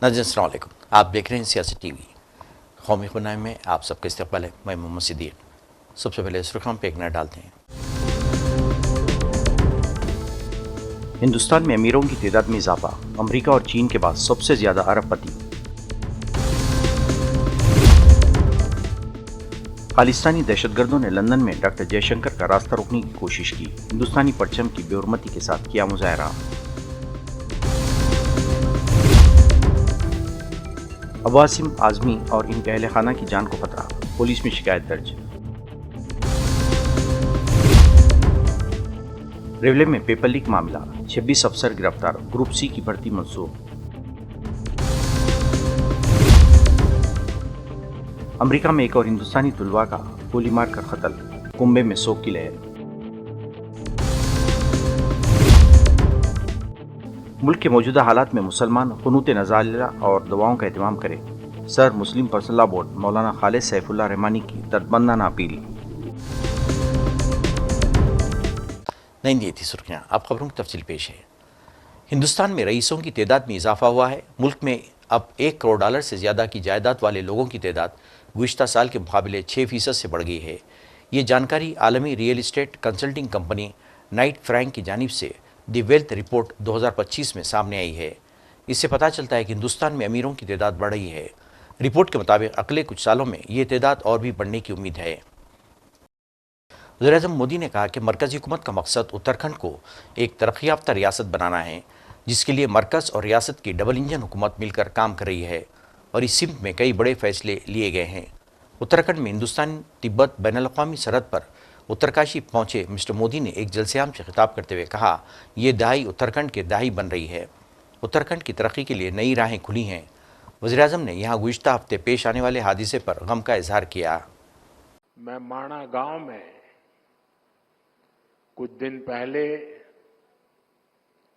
नाज़रीन अस्सलाम वालेकुम। आप देख रहे हैं सियासी टीवी। कौमी खुनाई में आप सबका इस्तकबाल है। मैं मोहम्मद सिद्दीक। सबसे पहले सुर्खियों पे एक नज़र डालते हैं। हिंदुस्तान में अमीरों की तादाद में इजाफा, अमेरिका और चीन के बाद सबसे ज्यादा अरबपति। खालिस्तानी दहशतगर्दों ने लंदन में डॉक्टर जयशंकर का रास्ता रोकने की कोशिश की। हिंदुस्तानी परचम की बेहरमती के साथ किया मुजाहरा। अबू आसिम आज़मी और इनके अहले खाना की जान को खतरा, पुलिस में शिकायत दर्ज। रेलवे में पेपर लीक मामला, 26 अफसर गिरफ्तार, ग्रुप सी की भर्ती मंसूख। अमेरिका में एक और हिंदुस्तानी तुलवा का गोली मारकर कत्ल, कुंभे में शोक की लहर। मुल्क के मौजूदा हालात में मुसलमान क़ुनूत नज़ाला और दवाओं का एहतमाम करें। सर मुस्लिम पर्सनल लॉ बोर्ड मौलाना खालिद सैफुल्लाह रहमानी की दर्दमंदाना अपील। नहीं थी सुर्खियाँ, अब खबरों की तफसील पेश है। हिंदुस्तान में रईसों की तादाद में इजाफा हुआ है। मुल्क में अब $1 करोड़ से ज़्यादा की जायदाद वाले लोगों की तादाद गुज़िश्ता साल के मुकाबले 6% से बढ़ गई है। ये जानकारी आलमी real estate consulting company Knight Frank की जानिब से दी वेल्थ रिपोर्ट 2025 में सामने आई है। इससे पता चलता है कि हिंदुस्तान में अमीरों की तादाद बढ़ रही है। रिपोर्ट के मुताबिक अगले कुछ सालों में ये तादाद और भी बढ़ने की उम्मीद है। वज़ीर-ए-आज़म मोदी ने कहा कि मरकज़ी हुकूमत का मकसद उत्तराखंड को एक तरक्की याफ्ता रियासत बनाना है, जिसके लिए मरकज़ और रियासत की डबल इंजन हुकूमत मिलकर काम कर रही है और इस सिमत में कई बड़े फैसले लिए गए हैं। उत्तराखंड में हिंदुस्तान तिब्बत बैनुल-अक़वामी सरहद पर उत्तरकाशी पहुंचे मिस्टर मोदी ने एक जलसे-आम से खिताब करते हुए कहा, ये दहाई उत्तराखंड की दहाई बन रही है। उत्तराखंड की तरक्की के लिए नई राहें खुली हैं। वज़ीर-ए-आज़म ने यहाँ गुज़िश्ता हफ्ते पेश आने वाले हादिसे पर गम का इजहार किया। मैं माणा गांव में कुछ दिन पहले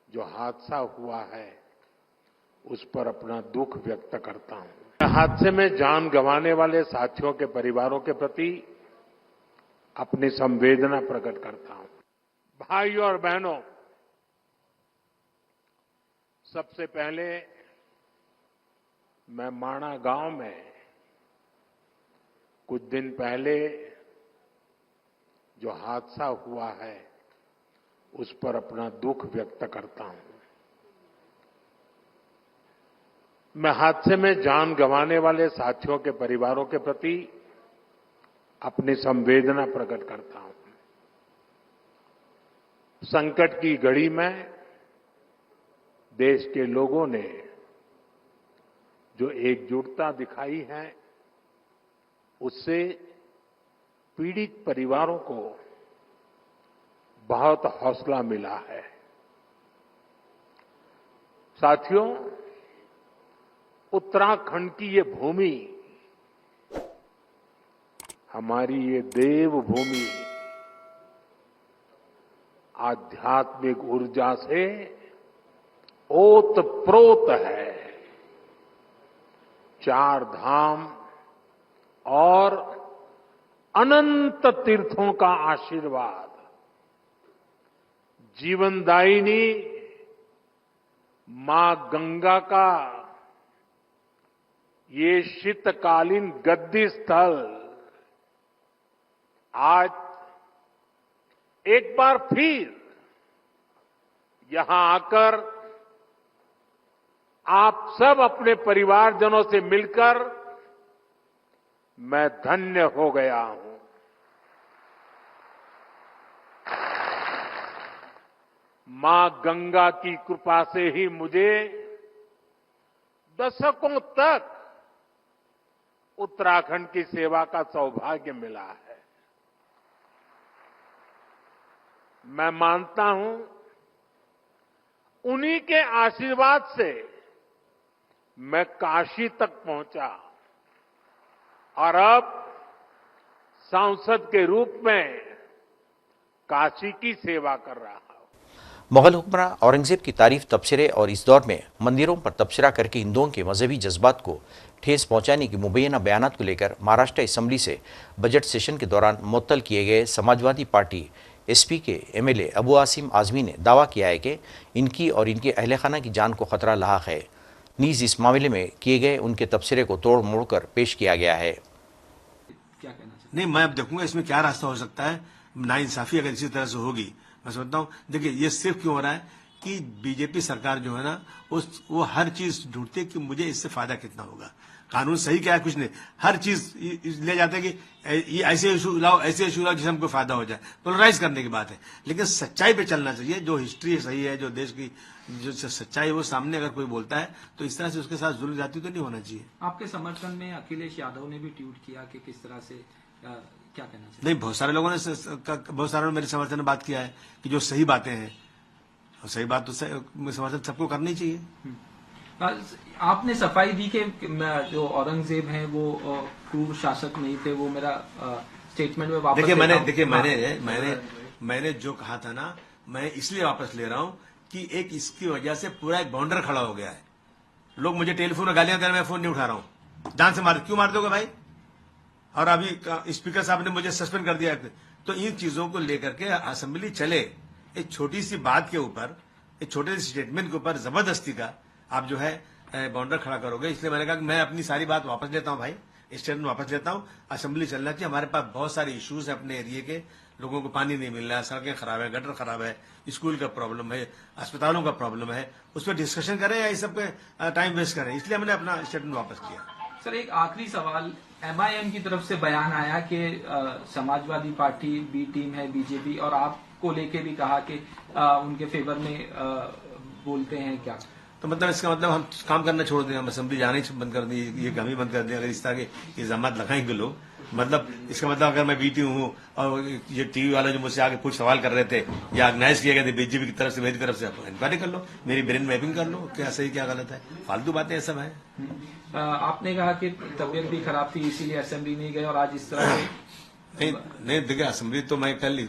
जो हादसा हुआ है उस पर अपना दुख व्यक्त करता हूं। हादसे में जान गंवाने वाले साथियों के परिवारों के प्रति अपनी संवेदना प्रकट करता हूं। भाइयों और बहनों, सबसे पहले मैं माणा गांव में कुछ दिन पहले जो हादसा हुआ है उस पर अपना दुख व्यक्त करता हूं। मैं हादसे में जान गंवाने वाले साथियों के परिवारों के प्रति अपनी संवेदना प्रकट करता हूं। संकट की घड़ी में देश के लोगों ने जो एकजुटता दिखाई है उससे पीड़ित परिवारों को बहुत हौसला मिला है। साथियों, उत्तराखंड की ये भूमि हमारी ये देवभूमि आध्यात्मिक ऊर्जा से ओतप्रोत है। 4 धाम और अनंत तीर्थों का आशीर्वाद, जीवनदायिनी मां गंगा का ये शीतकालीन गद्दी स्थल आज एक बार फिर यहां आकर आप सब अपने परिवारजनों से मिलकर मैं धन्य हो गया हूं। मां गंगा की कृपा से ही मुझे दशकों तक उत्तराखंड की सेवा का सौभाग्य मिला है। मैं मानता हूं उन्हीं के आशीर्वाद से मैं काशी तक पहुंचा और अब सांसद के रूप में काशी की सेवा कर रहा हूं। मुगल हुक्मरान औरंगजेब की तारीफ, तबसरे और इस दौर में मंदिरों पर तबसरा करके हिंदुओं के मजहबी जज्बात को ठेस पहुंचाने की मुबैना बयानात को लेकर महाराष्ट्र असेंबली से बजट सेशन के दौरान मुअत्तल किए गए समाजवादी पार्टी एसपी के एमएलए अबू आसिम आज़मी ने दावा किया है कि इनकी और इनके अहल खाना की जान को खतरा लाक है। नीज इस मामले में किए गए उनके तबसरे को तोड़ मोड़ कर पेश किया गया है। क्या कहना चाहिए? नहीं, मैं अब देखूंगा इसमें क्या रास्ता हो सकता है। नाइंसाफी अगर इसी तरह से होगी, मैं समझता हूँ, देखिए ये सिर्फ क्यों हो रहा है कि बीजेपी सरकार जो है ना, वो हर चीज ढूंढती है कि मुझे इससे फायदा कितना होगा। कानून सही क्या है, कुछ नहीं, हर चीज ले जाते हैं कि ये ऐसे इशू लाओ, ऐसे इशू लाओ जिससे हमको फायदा हो जाए, पोलराइज करने की बात है। लेकिन सच्चाई पे चलना चाहिए, जो हिस्ट्री सही है, जो देश की जो सच्चाई है वो सामने अगर कोई बोलता है तो इस तरह से उसके साथ जुल्म जाती तो नहीं होना चाहिए। आपके समर्थन में अखिलेश यादव ने भी ट्वीट किया कि किस तरह से क्या कहना चाहिए? नहीं, बहुत सारे लोगों ने बहुत सारे मेरे समर्थन में बात किया है कि जो सही बातें हैं, और सही बात तो समर्थन सबको करनी चाहिए। आपने सफाई दी कि जो औरंगजेब हैं वो क्रूर शासक नहीं थे, वो मेरा स्टेटमेंट में वापस देखिए मैंने जो कहा था ना, मैं इसलिए वापस ले रहा हूं कि एक इसकी वजह से पूरा एक बाउंडर खड़ा हो गया है। लोग मुझे टेलीफोन में गालियां दे रहे हैं, मैं फोन नहीं उठा रहा हूं, जान से क्यों मार दोगे भाई? और अभी स्पीकर साहब ने मुझे सस्पेंड कर दिया। तो इन चीजों को लेकर के असेंबली चले, एक छोटी सी बात के ऊपर, एक छोटे से स्टेटमेंट के ऊपर जबरदस्ती का आप जो है बाउंडर खड़ा करोगे। इसलिए मैंने कहा कि मैं अपनी सारी बात वापस लेता हूं भाई, स्टेटमेंट वापस लेता हूं। असेंबली चलना चाहिए। हमारे पास बहुत सारे इश्यूज है अपने एरिया के, लोगों को पानी नहीं मिल रहा है, सड़कें खराब है, गटर खराब है, स्कूल का प्रॉब्लम है, अस्पतालों का प्रॉब्लम है, उस पर डिस्कशन करें या इस सब पे टाइम वेस्ट करें। इसलिए हमने अपना स्टेटमेंट वापस किया। सर, एक आखिरी सवाल, एमआईएम की तरफ से बयान आया कि समाजवादी पार्टी बी टीम है बीजेपी, और आपको लेके भी कहा कि उनके फेवर में बोलते हैं क्या? तो मतलब इसका मतलब हम काम करना छोड़ दें, हम असेंबली जाना ही बंद कर दें, ये काम ही बंद कर दें अगर इस तरह के इल्जाम लगाएंगे लोग। मतलब इसका मतलब अगर मैं बीटी हूँ और ये टीवी वाले जो मुझसे आगे कुछ सवाल कर रहे थे या ऑर्गेनाइज किए गए थे बीजेपी की तरफ से, मेरी तरफ से, आप इंक्वायरी कर लो, मेरी ब्रेन मैपिंग कर लो, क्या सही क्या गलत है। फालतू बातें सब है। आपने कहा कि तबीयत भी खराब थी इसीलिए असेंबली नहीं गए, और आज इस तरह से नहीं देखिए, असेंबली तो मैं कल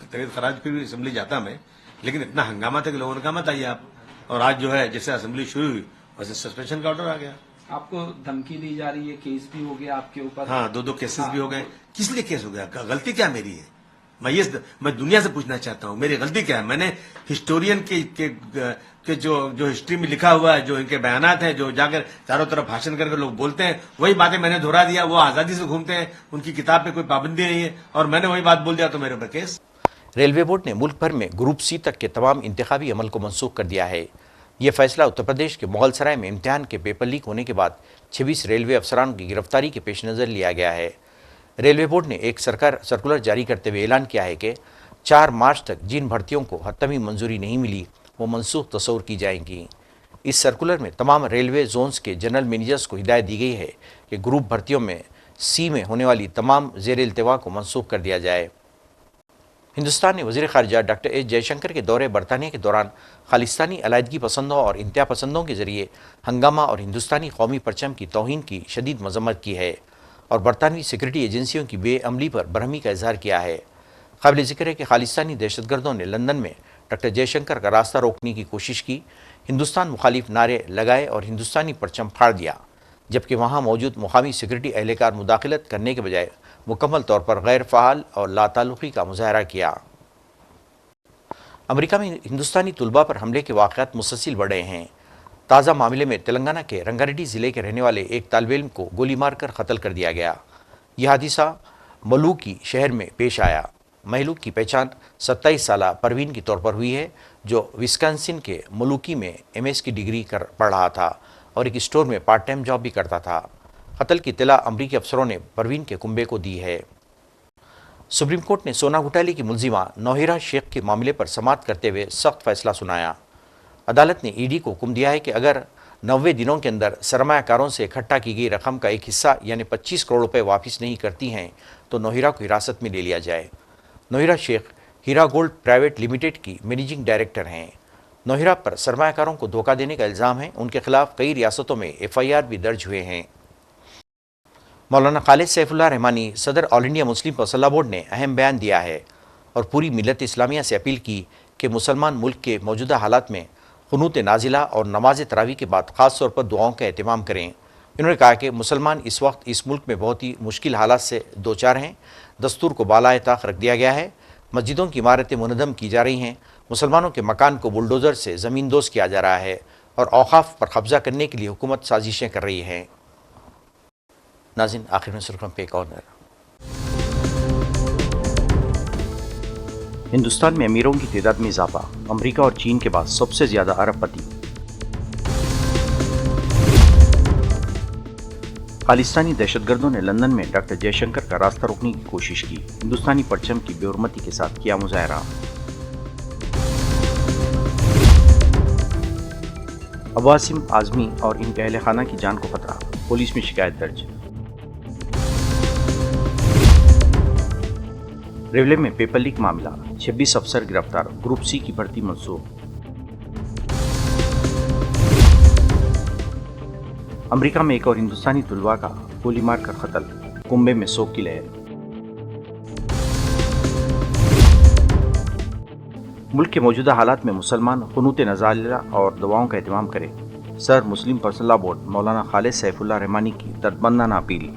तबीयत खराब फिर भी असेंबली जाता मैं, लेकिन इतना हंगामा था कि लोगों ने कहा मत आइए आप। और आज जो है जैसे असेंबली शुरू हुई वैसे सस्पेंशन का ऑर्डर आ गया। आपको धमकी दी जा रही है, केस भी हो गया आपके ऊपर। हाँ, दो केसेस भी हो गए। किस लिए केस हो गया? गलती क्या मेरी है? मैं दुनिया से पूछना चाहता हूँ, मेरी गलती क्या है? मैंने हिस्टोरियन के जो हिस्ट्री में लिखा हुआ है, जो इनके बयानात हैं, जो जाकर चारों तरफ भाषण करके लोग बोलते हैं, वही बातें मैंने दोहरा दिया। वो आजादी से घूमते हैं, उनकी किताब पे कोई पाबंदी नहीं है, और मैंने वही बात बोल दिया तो मेरे ऊपर केस। रेलवे बोर्ड ने मुल्क भर में ग्रुप सी तक के तमाम इंतखाबी अमल को मनसूख कर दिया है। यह फैसला उत्तर प्रदेश के मुगलसराय में इम्तिहान के पेपर लीक होने के बाद 26 रेलवे अफसरान की गिरफ्तारी के पेश नज़र लिया गया है। रेलवे बोर्ड ने एक सर्कुलर जारी करते हुए ऐलान किया है कि 4 मार्च तक जिन भर्तियों को हतमी मंजूरी नहीं मिली वो मनसूख तस्वुर की जाएंगी। इस सर्कुलर में तमाम रेलवे जोन्स के जनरल मैनेजर्स को हिदायत दी गई है कि ग्रुप भर्तियों में सी में होने वाली तमाम ज़ेर इल्तिवा को मनसूख कर दिया जाए। हिंदुस्तान ने वज़ीर ख़ारिजा डॉक्टर एस जयशंकर के दौरे बरतानिया के दौरान खालिस्तानी अलायदगी पसंदों और इंतहा पसंदों के ज़रिए हंगामा और हिंदुस्तानी कौमी परचम की तौहीन की शदीद मजम्मत की है और बरतानवी सिक्योरिटी एजेंसियों की बेअमली पर बरहमी का इजहार किया है। काबिल ज़िक्र है कि खालिस्तानी दहशतगर्दों ने लंदन में डॉक्टर जयशंकर का रास्ता रोकने की कोशिश की, हिंदुस्तान मुखालिफ नारे लगाए और हिंदुस्तानी परचम फाड़ दिया, जबकि वहाँ मौजूद मुकामी सिक्योरिटी एहलकार मुदाखलत करने के बजाय मुकम्मल तौर पर गैर फ़ाल और लाताल्लुक़ी का मुज़ाहरा किया। अमेरिका में हिंदुस्तानी तलबा पर हमले के वाक़यात मुसलसिल बढ़ रहे हैं। ताज़ा मामले में तेलंगाना के रंगारेड्डी ज़िले के रहने वाले एक तालिब इल्म को गोली मारकर कत्ल कर दिया गया। यह हादिसा मलूकी शहर में पेश आया। महलूक की पहचान 27 साला परवीन के तौर पर हुई है, जो विस्कॉन्सिन के मलूकी में MS की डिग्री पढ़ रहा था और एक स्टोर में पार्ट टाइम जॉब भी करता था। कत्ल की इत्तला अमरीकी अफसरों ने परवीन के कुंबे को दी है। सुप्रीम कोर्ट ने सोना घोटाले की मुलजिमा नौहिरा शेख के मामले पर समाअत करते हुए सख्त फैसला सुनाया। अदालत ने ED को हुक्म दिया है कि अगर 90 दिनों के अंदर सरमायाकारों से इकट्ठा की गई रकम का एक हिस्सा यानी 25 करोड़ रुपए वापस नहीं करती हैं तो नौहिरा को हिरासत में ले लिया जाए। नौहिरा शेख हीरा गोल्ड प्राइवेट लिमिटेड की मैनेजिंग डायरेक्टर हैं। नौहिरा पर सरमायाकारों को धोखा देने का इल्ज़ाम है। उनके खिलाफ कई रियासतों में FIR भी दर्ज हुए हैं। मौलाना खालिद सैफुल्लाह रहमानी सदर ऑल इंडिया मुस्लिम फैसला बोर्ड ने अहम बयान दिया है और पूरी मिलत इस्लामिया से अपील की कि मुसलमान मुल्क के मौजूदा हालात में क़ुनूत नाजिला और नमाज तरावी के बाद ख़ास तौर पर दुआओं का एहतमाम करें। इन्होंने कहा कि मुसलमान इस वक्त इस मुल्क में बहुत ही मुश्किल हालात से दो चार हैं। दस्तूर को बालाए ताख रख दिया गया है, मस्जिदों की इमारतें मुनहदम की जा रही हैं, मुसलमानों के मकान को बुलडोज़र से ज़मींदोज़ किया जा रहा है और औकाफ पर कब्जा करने के लिए हुकूमत साजिशें कर रही है। नाज़रीन, आखिर में सुर्खियों पे एक और नज़र। हिंदुस्तान में अमीरों की तादाद में इजाफा, अमेरिका और चीन के बाद सबसे ज्यादा अरबपति। खालिस्तानी दहशतगर्दों ने लंदन में डॉक्टर जयशंकर का रास्ता रोकने की कोशिश की, हिंदुस्तानी परचम की बेहुरमती के साथ किया मुजाहरा। अब्बासिम आजमी और इनके अहले खाना की जान को खतरा, पुलिस में शिकायत दर्ज। रेलवे में पेपर लीक मामला, 26 अफसर गिरफ्तार, ग्रुप सी की भर्ती मंसूख। अमेरिका में एक और हिंदुस्तानी तुलवा का गोली मारकर कत्ल, कुंभे में शोक की लहर। मुल्क के मौजूदा हालात में मुसलमान कुनूत नज़ारिया और दुआओं का एहतमाम करें, सर मुस्लिम पर्सनल लॉ बोर्ड मौलाना खालिद सैफुल्लाह रहमानी की दर्दमंदाना अपील।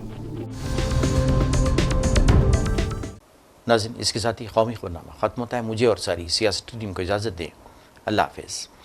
नाज़रीन, इसके साथ ही कौमी खुरनामा ख़त्म होता है। मुझे और सारी सियासत टीम को इजाज़त दें। अल्लाह हाफ़िज़।